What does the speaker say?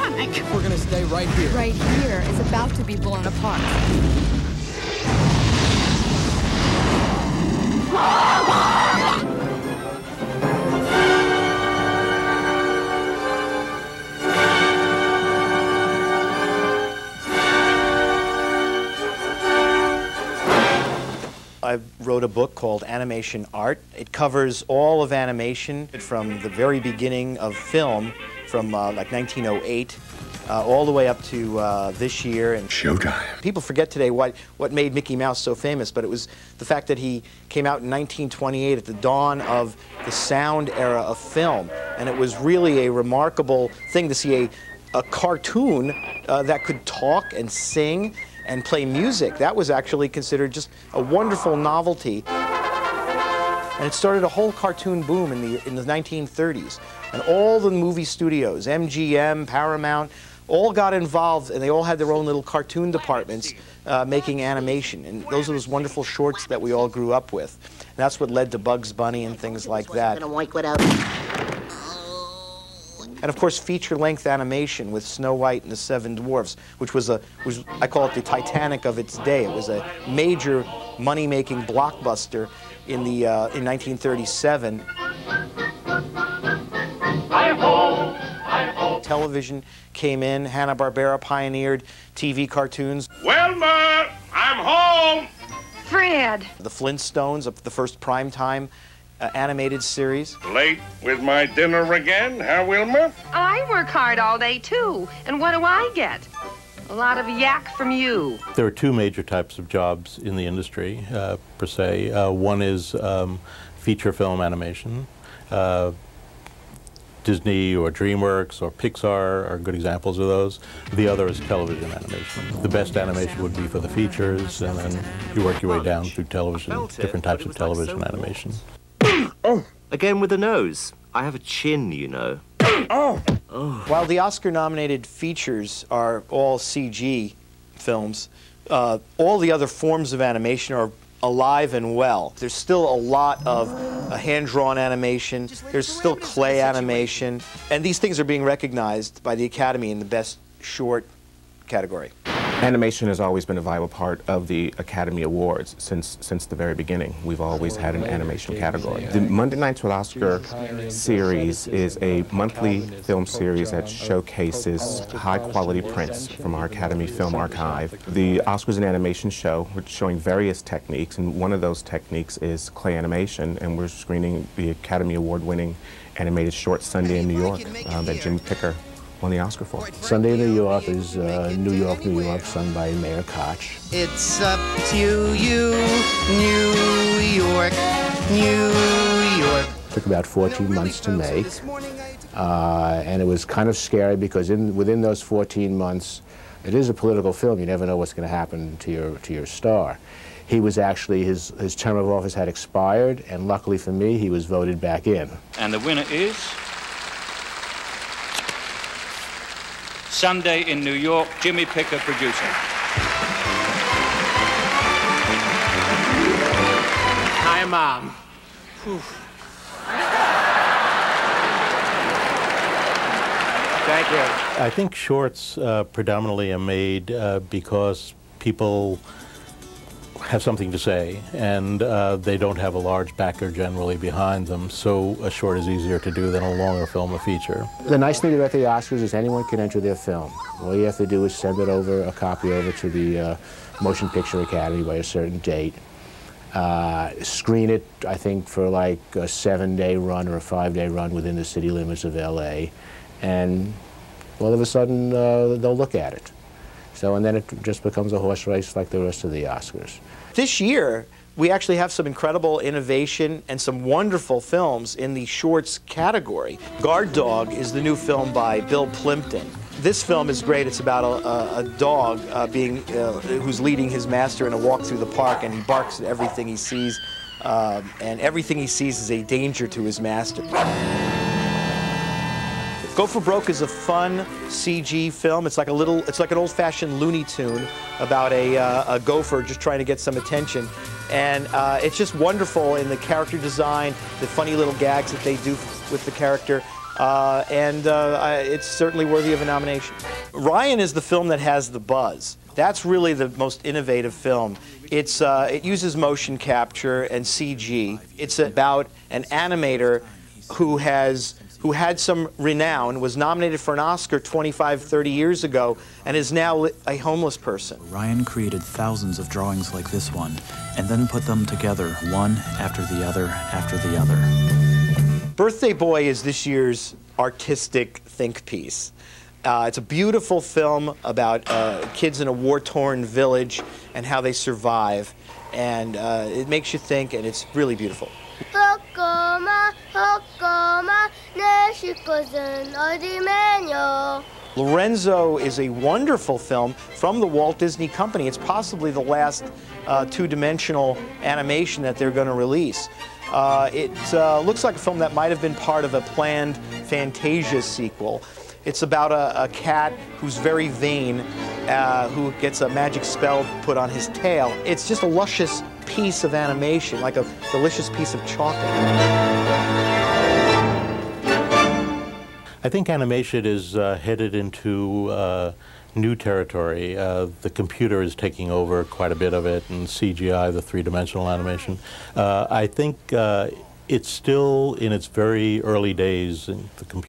ironic. We're gonna stay right here. Right here is about to be blown apart. I wrote a book called Animation Art. It covers all of animation from the very beginning of film, from like 1908, all the way up to this year. And Showtime. People forget today what made Mickey Mouse so famous, but it was the fact that he came out in 1928 at the dawn of the sound era of film. And it was really a remarkable thing to see a cartoon that could talk and sing and play music. That was actually considered just a wonderful novelty. And it started a whole cartoon boom in the 1930s. And all the movie studios, MGM, Paramount, all got involved, and they all had their own little cartoon departments making animation. And those are those wonderful shorts that we all grew up with. And that's what led to Bugs Bunny and things like that. And of course, feature-length animation with Snow White and the Seven Dwarfs, which was I call it the Titanic of its day. It was a major money-making blockbuster in 1937. Television came in. Hanna-Barbera pioneered TV cartoons. Wilma, I'm home. Fred! The Flintstones, the first primetime animated series. Late with my dinner again, huh, Wilma? I work hard all day, too. And what do I get? A lot of yak from you. There are two major types of jobs in the industry, per se. One is feature film animation. Disney or DreamWorks or Pixar are good examples of those. The other is television animation. The best animation would be for the features, and then you work your way down through television, different types of television animation. Oh, again with the nose. I have a chin, you know. Oh. While the Oscar-nominated features are all CG films, all the other forms of animation are alive and well. There's still a lot of hand-drawn animation. There's still clay animation. And these things are being recognized by the Academy in the Best Short category. Animation has always been a vital part of the Academy Awards since the very beginning. We've always had an animation category. The Monday Nights with Oscar series is a monthly film series that showcases high-quality prints from our Academy Film Archive. The Oscars and Animation show, we're showing various techniques, and one of those techniques is clay animation, and we're screening the Academy Award-winning animated short Sunday in New York that Jimmy Picker won the Oscar for. Sunday in New York is New York, New York, sung by Mayor Koch. It's up to you, New York, New York. Took about 14 months to make, and it was kind of scary because within those 14 months, it is a political film. You never know what's going to happen to your star. He was actually, his term of office had expired, and luckily for me, he was voted back in. And the winner is Sunday in New York, Jimmy Picker, producer. Hi, Mom. Whew. Thank you. I think shorts predominantly are made because people have something to say, and they don't have a large backer generally behind them, so a short is easier to do than a longer film or feature. The nice thing about the Oscars is anyone can enter their film. All you have to do is send it over, a copy over to the Motion Picture Academy by a certain date. Screen it, I think, for like a 7-day run or a 5-day run within the city limits of LA, and all of a sudden they'll look at it. So, and then it just becomes a horse race like the rest of the Oscars. This year, we actually have some incredible innovation and some wonderful films in the shorts category. Guard Dog is the new film by Bill Plimpton. This film is great. It's about a dog who's leading his master in a walk through the park, and he barks at everything he sees, and everything he sees is a danger to his master. Go for Broke is a fun CG film. It's like an old-fashioned Looney Tune about a gopher just trying to get some attention, and it's just wonderful in the character design, the funny little gags that they do with the character. It's certainly worthy of a nomination. Ryan is the film that has the buzz. That's really the most innovative film. It uses motion capture and CG. It's about an animator who had some renown, was nominated for an Oscar 25, 30 years ago, and is now a homeless person. Ryan created thousands of drawings like this one, and then put them together, one after the other after the other. Birthday Boy is this year's artistic think piece. It's a beautiful film about kids in a war-torn village and how they survive, and it makes you think, and it's really beautiful. Lorenzo is a wonderful film from the Walt Disney Company. It's possibly the last two-dimensional animation that they're going to release. It looks like a film that might have been part of a planned Fantasia sequel. It's about a cat who's very vain, who gets a magic spell put on his tail. It's just a luscious piece of animation, like a delicious piece of chocolate. I think animation is headed into new territory. The computer is taking over quite a bit of it, and CGI, the three-dimensional animation. I think it's still in its very early days. The computer